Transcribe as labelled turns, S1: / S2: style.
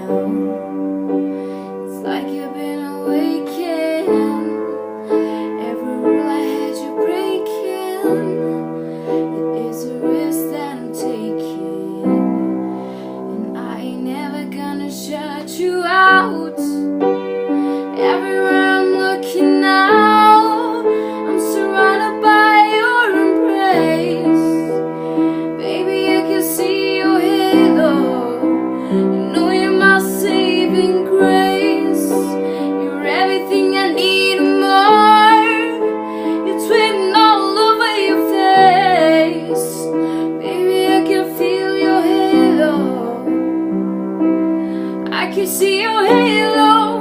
S1: now. It's like you've been awakened. Every rule I had you breaking. It is a risk that I'm taking, and I ain't never gonna shut you out. Everywhere I'm looking now, I'm surrounded by your embrace. Baby, I can see your halo. You know you're my saving grace. You're everything I need and more. It's written all over your face. Baby, I can feel your halo. I can see your halo.